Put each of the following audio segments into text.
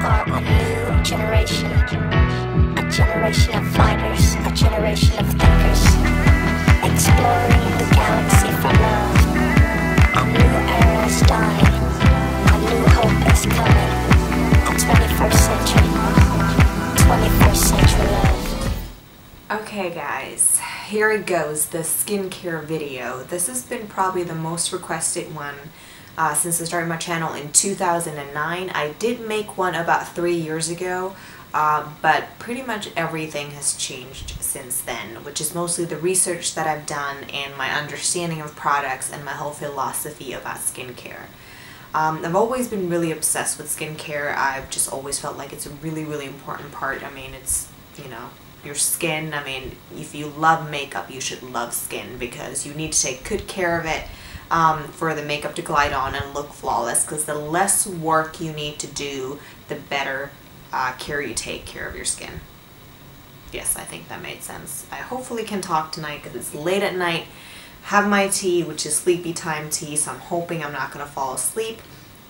are a new generation. A generation of fighters, a generation of thinkers, exploring the galaxy for love. A new era is dawning, a new hope is coming. A 21st century, 21st century love. Okay guys, here it goes, the skincare video. This has been probably the most requested one since I started my channel in 2009. I did make one about 3 years ago, but pretty much everything has changed since then, which is mostly the research that I've done and my understanding of products and my whole philosophy about skincare. I've always been really obsessed with skincare. I've just always felt like it's a really important part. I mean, it's, you know, your skin. I mean, if you love makeup, you should love skin because you need to take good care of it for the makeup to glide on and look flawless, because the less work you need to do, the better care you take care of your skin. Yes, I think that made sense. I hopefully can talk tonight because it's late at night. Have my tea, which is sleepy time tea, so I'm hoping I'm not going to fall asleep.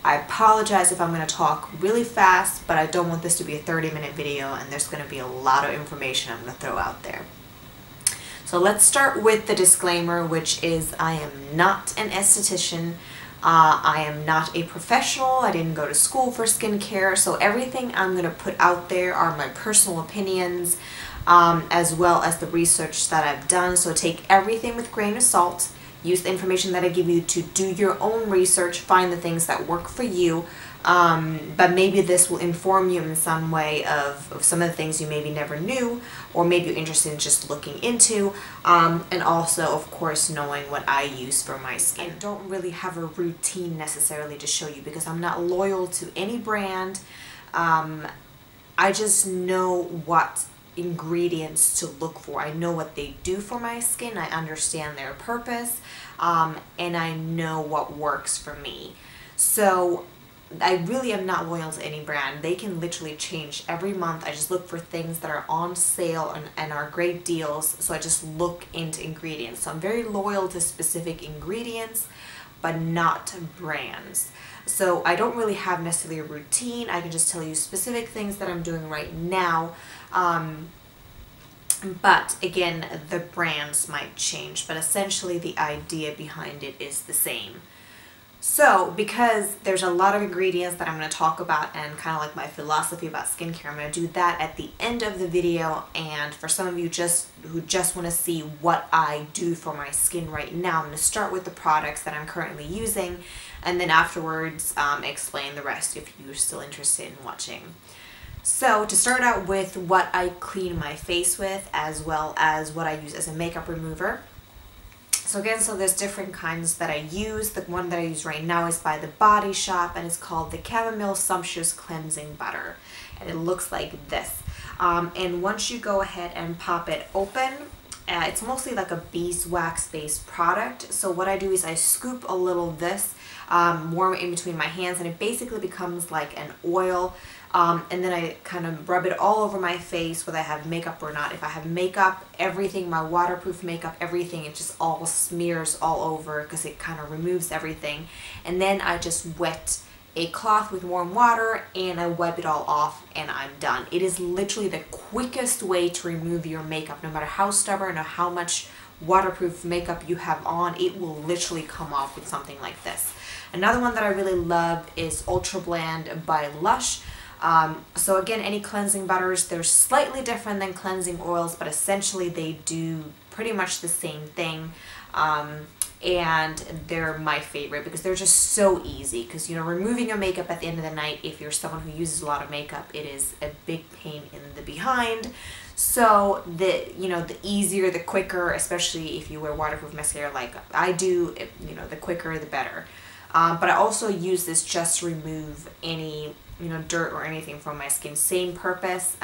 I apologize if I'm going to talk really fast, but I don't want this to be a 30-minute video, and there's going to be a lot of information I'm going to throw out there. So let's start with the disclaimer, which is I am not an esthetician. I am not a professional. I didn't go to school for skincare, so everything I'm going to put out there are my personal opinions, as well as the research that I've done. So take everything with a grain of salt. Use the information that I give you to do your own research, find the things that work for you, but maybe this will inform you in some way of some of the things you maybe never knew, or maybe you're interested in just looking into, and also, of course, knowing what I use for my skin. I don't really have a routine necessarily to show you because I'm not loyal to any brand. I just know what ingredients to look for. I know what they do for my skin. I understand their purpose, and I know what works for me. So I really am not loyal to any brand. They can literally change every month. I just look for things that are on sale and are great deals, so I just look into ingredients. So I'm very loyal to specific ingredients, but not brands. So I don't really have necessarily a routine. I can just tell you specific things that I'm doing right now. But again, the brands might change, but essentially the idea behind it is the same. So because there's a lot of ingredients that I'm going to talk about and kind of like my philosophy about skincare, I'm going to do that at the end of the video. And for some of you who just want to see what I do for my skin right now, I'm going to start with the products that I'm currently using, and then afterwards explain the rest if you're still interested in watching. So to start out with what I clean my face with, as well as what I use as a makeup remover. So again, there's different kinds that I use. The one that I use right now is by The Body Shop, and it's called the Chamomile Sumptuous Cleansing Butter. And it looks like this. And once you go ahead and pop it open, it's mostly like a beeswax based product. So what I do is I scoop a little of this, warm it in between my hands, and it basically becomes like an oil. And then I kind of rub it all over my face, whether I have makeup or not. If I have makeup, everything, my waterproof makeup, everything, it just all smears all over because it kind of removes everything. And then I just wet a cloth with warm water and I wipe it all off and I'm done. It is literally the quickest way to remove your makeup. No matter how stubborn or how much waterproof makeup you have on, it will literally come off with something like this. Another one that I really love is Ultra Blend by Lush. So again, any cleansing butters, they're slightly different than cleansing oils, but essentially they do pretty much the same thing. And they're my favorite because they're just so easy, because, you know, removing your makeup at the end of the night, if you're someone who uses a lot of makeup, it is a big pain in the behind. So the easier, the quicker, especially if you wear waterproof mascara like I do, the quicker the better. But I also use this just to remove any dirt or anything from my skin. Same purpose.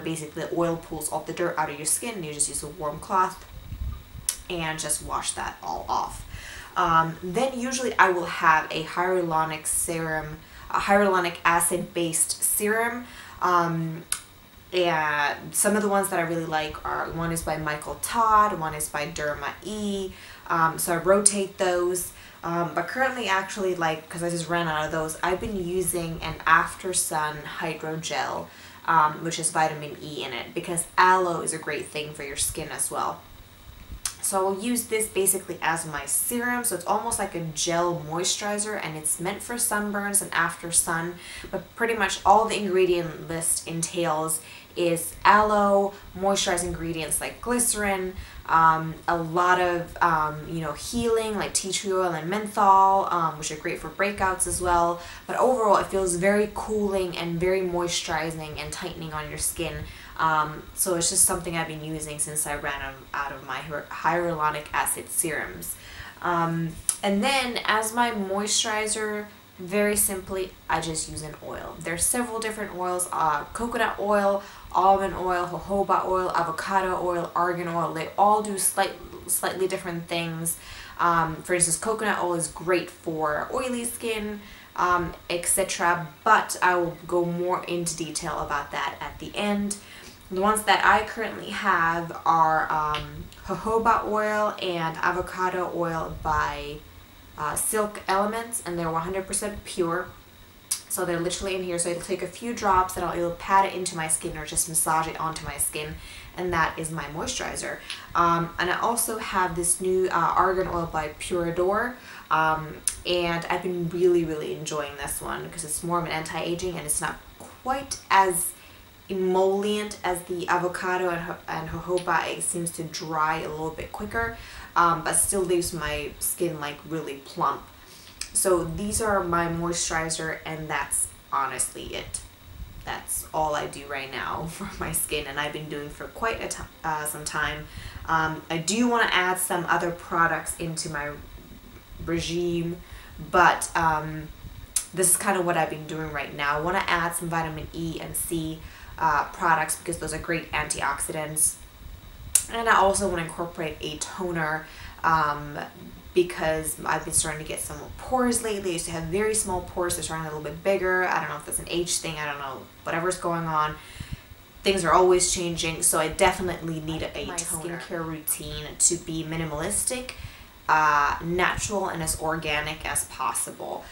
Basically the oil pulls all the dirt out of your skin and you just use a warm cloth and just wash that all off. Then usually I will have a hyaluronic serum, a hyaluronic acid based serum. And some of the ones that I really like are, one is by Michael Todd, one is by Derma E. So I rotate those. But currently, actually, like, because I just ran out of those, I've been using an After Sun Hydrogel, which has vitamin E in it, because aloe is a great thing for your skin as well. So I'll use this basically as my serum, so it's almost like a gel moisturizer, and it's meant for sunburns and after sun, but pretty much all the ingredient list entails is aloe, moisturizing ingredients like glycerin, a lot of you know, healing like tea tree oil and menthol, which are great for breakouts as well. But overall, it feels very cooling and very moisturizing and tightening on your skin. So it's just something I've been using since I ran out of my hyaluronic acid serums. And then as my moisturizer, very simply, I just use an oil. There's several different oils, coconut oil, almond oil, jojoba oil, avocado oil, argan oil. They all do slightly different things. For instance, coconut oil is great for oily skin, etc. But I will go more into detail about that at the end. The ones that I currently have are jojoba oil and avocado oil by Silk Elements, and they're 100% pure. So they're literally in here, so it'll take a few drops and I'll either pat it into my skin or just massage it onto my skin, and that is my moisturizer. And I also have this new argan oil by Pura'Dor, and I've been really enjoying this one because it's more of an anti-aging and it's not quite as emollient as the avocado and jojoba. It seems to dry a little bit quicker, but still leaves my skin like really plump. So these are my moisturizer, and that's honestly it. That's all I do right now for my skin, and I've been doing for quite some time. I do want to add some other products into my regime, but this is kind of what I've been doing right now. I want to add some vitamin E and C products because those are great antioxidants, and I also want to incorporate a toner because I've been starting to get some pores lately. I used to have very small pores, they're starting a little bit bigger. I don't know if that's an age thing, I don't know, whatever's going on. Things are always changing, so I definitely need a toner. Skincare routine to be minimalistic, natural, and as organic as possible.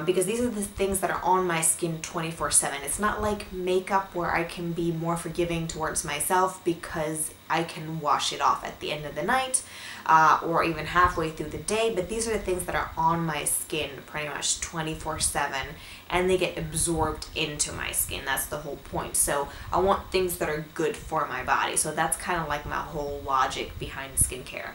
Because these are the things that are on my skin 24/7. It's not like makeup where I can be more forgiving towards myself because I can wash it off at the end of the night or even halfway through the day, but these are the things that are on my skin pretty much 24/7, and they get absorbed into my skin. That's the whole point. So I want things that are good for my body. So that's kind of like my whole logic behind skincare.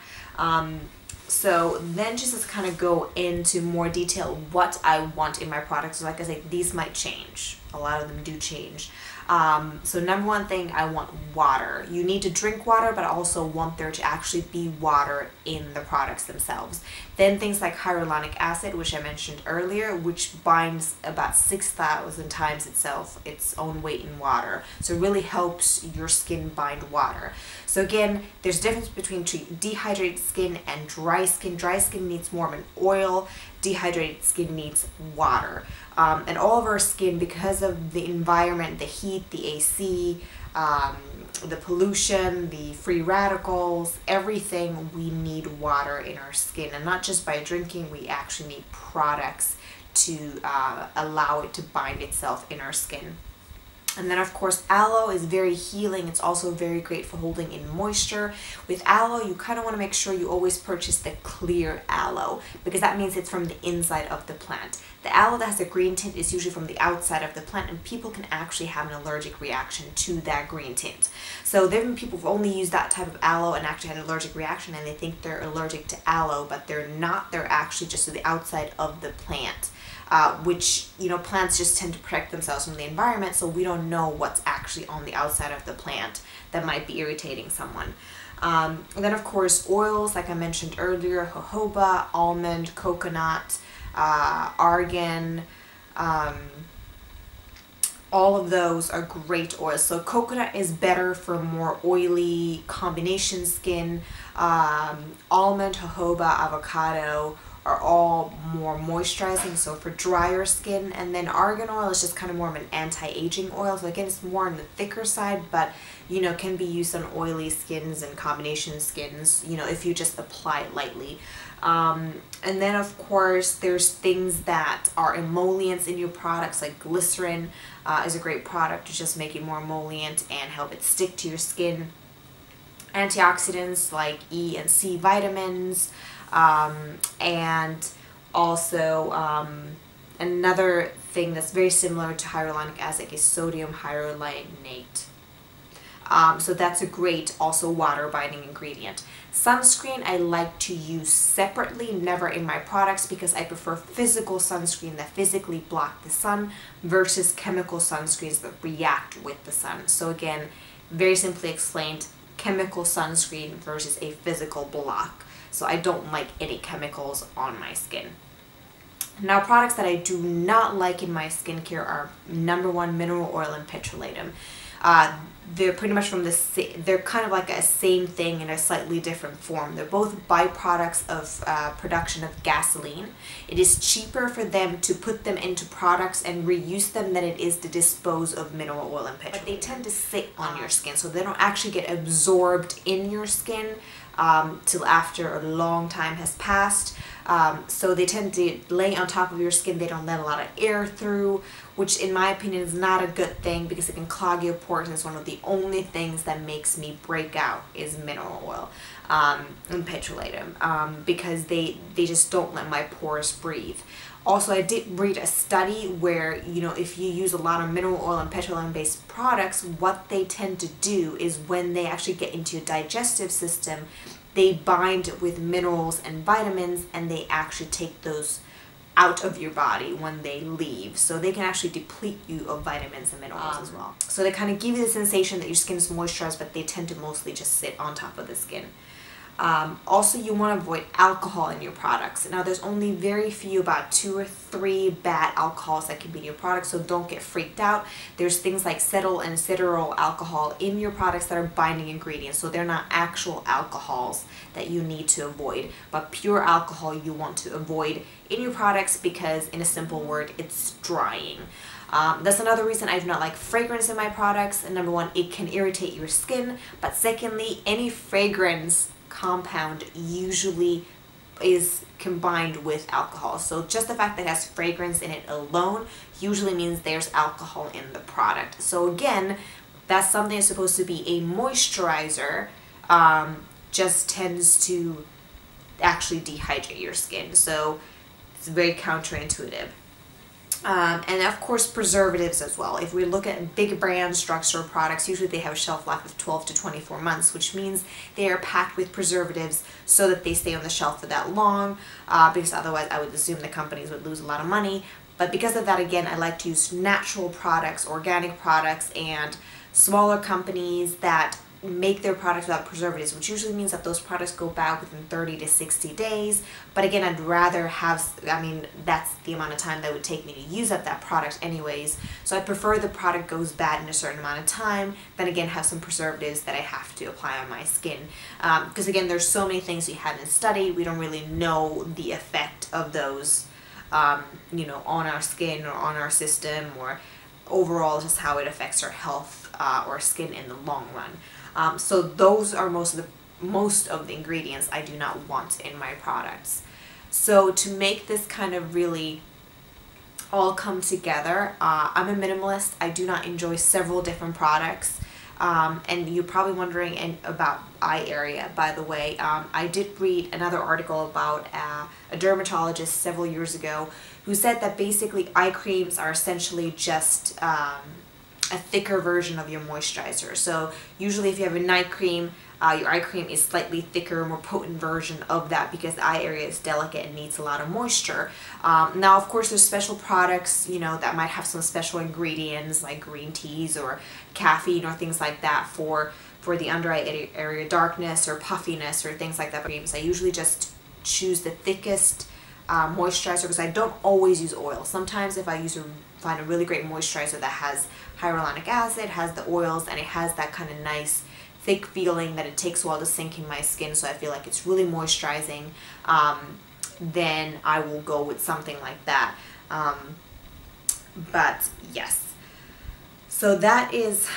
So then just to kind of go into more detail what I want in my products. Like I say, these might change. A lot of them do change. So number one thing, I want water. You need to drink water, but I also want there to actually be water in the products themselves. Then things like hyaluronic acid, which I mentioned earlier, which binds about 6,000 times its own weight in water. So it really helps your skin bind water. So again, there's a difference between dehydrated skin and dry skin. Dry skin needs more of an oil. Dehydrated skin needs water. And all of our skin, because of the environment, the heat, the AC, the pollution, the free radicals, everything, we need water in our skin. And not just by drinking, we actually need products to allow it to bind itself in our skin. And then of course, aloe is very healing. It's also very great for holding in moisture. With aloe, you kind of want to make sure you always purchase the clear aloe, because that means it's from the inside of the plant. The aloe that has a green tint is usually from the outside of the plant, and people can actually have an allergic reaction to that green tint. So there have been people who've only used that type of aloe and actually had an allergic reaction, and they think they're allergic to aloe, but they're not. They're actually just to the outside of the plant. Which, you know, plants just tend to protect themselves from the environment, so we don't know what's actually on the outside of the plant that might be irritating someone. And then of course, oils, like I mentioned earlier, jojoba, almond, coconut, argan, all of those are great oils. So coconut is better for more oily combination skin. Almond, jojoba, avocado are all more moisturizing, so for drier skin. And then argan oil is just kind of more of an anti-aging oil, so again it's more on the thicker side, but you know, can be used on oily skins and combination skins, you know, if you just apply it lightly. And then of course there's things that are emollients in your products, like glycerin is a great product to just make it more emollient and help it stick to your skin. Antioxidants like E and C vitamins, and also another thing that's very similar to hyaluronic acid is sodium hyaluronate. So that's a great also water binding ingredient. Sunscreen I like to use separately, never in my products, because I prefer physical sunscreen that physically block the sun versus chemical sunscreens that react with the sun. So again, very simply explained, chemical sunscreen versus a physical block. So I don't like any chemicals on my skin. Now, products that I do not like in my skincare are number one, mineral oil and petrolatum. They're pretty much from they're kind of like a same thing in a slightly different form. They're both byproducts of production of gasoline. It is cheaper for them to put them into products and reuse them than it is to dispose of mineral oil and petrolatum. But they tend to sit on your skin, so they don't actually get absorbed in your skin till after a long time has passed. So they tend to lay on top of your skin. They don't let a lot of air through, which in my opinion is not a good thing because it can clog your pores, and it's one of the only things that makes me break out is mineral oil and petrolatum, because they just don't let my pores breathe. Also, I did read a study where, you know, if you use a lot of mineral oil and petroleum based products, what they tend to do is when they actually get into your digestive system, they bind with minerals and vitamins, and they actually take those out of your body when they leave. So they can actually deplete you of vitamins and minerals as well. So they kind of give you the sensation that your skin is moisturized, but they tend to mostly just sit on top of the skin. Also, you want to avoid alcohol in your products. Now, there's only very few, about 2 or 3 bad alcohols that can be in your products, so don't get freaked out. There's things like cetyl and cetearyl alcohol in your products that are binding ingredients, so they're not actual alcohols that you need to avoid, but pure alcohol you want to avoid in your products because, in a simple word, it's drying. That's another reason I do not like fragrance in my products. And number one, it can irritate your skin, but secondly, any fragrance compound usually is combined with alcohol. So just the fact that it has fragrance in it alone usually means there's alcohol in the product. So again, that's something that's supposed to be a moisturizer, just tends to actually dehydrate your skin. So it's very counterintuitive. And of course preservatives as well. If we look at big brand drugstore products, usually they have a shelf life of 12 to 24 months, which means they are packed with preservatives so that they stay on the shelf for that long, because otherwise I would assume the companies would lose a lot of money. But because of that, again, I like to use natural products, organic products, and smaller companies that make their products without preservatives, which usually means that those products go bad within 30 to 60 days. But again, I'd rather have, I mean, that's the amount of time that would take me to use up that product anyways. So I prefer the product goes bad in a certain amount of time than again have some preservatives that I have to apply on my skin. Because again, there's so many things we haven't studied. We don't really know the effect of those, you know, on our skin or on our system, or overall just how it affects our health or skin in the long run. So those are most of the ingredients I do not want in my products. So to make this kind of really all come together, I'm a minimalist. I do not enjoy several different products. And you're probably wondering about eye area, by the way. I did read another article about a dermatologist several years ago who said that basically eye creams are essentially just a thicker version of your moisturizer. So usually if you have a night cream, your eye cream is slightly thicker, more potent version of that because the eye area is delicate and needs a lot of moisture. Now, of course, there's special products, you know, that might have some special ingredients like green teas or caffeine or things like that for the under eye area darkness or puffiness or things like that. Creams, I usually just choose the thickest moisturizer because I don't always use oil. Sometimes if I find a really great moisturizer that has hyaluronic acid, has the oils, and it has that kind of nice thick feeling that it takes a while to sink in my skin, so I feel like it's really moisturizing. then I will go with something like that. But yes, so that is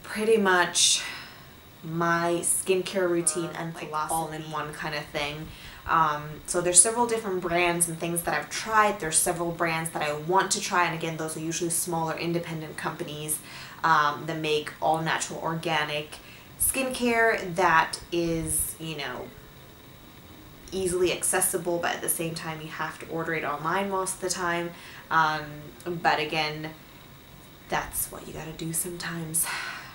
pretty much my skincare routine and like all-in-one kind of thing. So there's several different brands and things that I've tried. There's several brands that I want to try, and again, those are usually smaller independent companies that make all natural organic skincare that is, you know, easily accessible, but at the same time you have to order it online most of the time. But again, that's what you gotta do sometimes,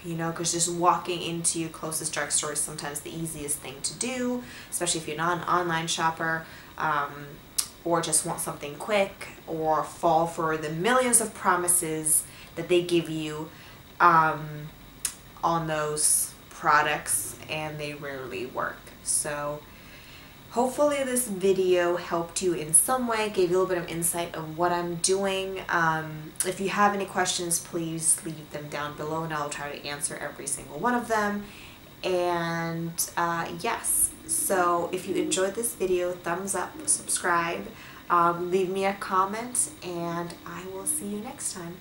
you know, because just walking into your closest drugstore is sometimes the easiest thing to do, especially if you're not an online shopper, or just want something quick, or fall for the millions of promises that they give you on those products, and they rarely work. So hopefully this video helped you in some way, gave you a little bit of insight of what I'm doing. If you have any questions, please leave them down below and I'll try to answer every single one of them. And yes, so if you enjoyed this video, thumbs up, subscribe, leave me a comment, and I will see you next time.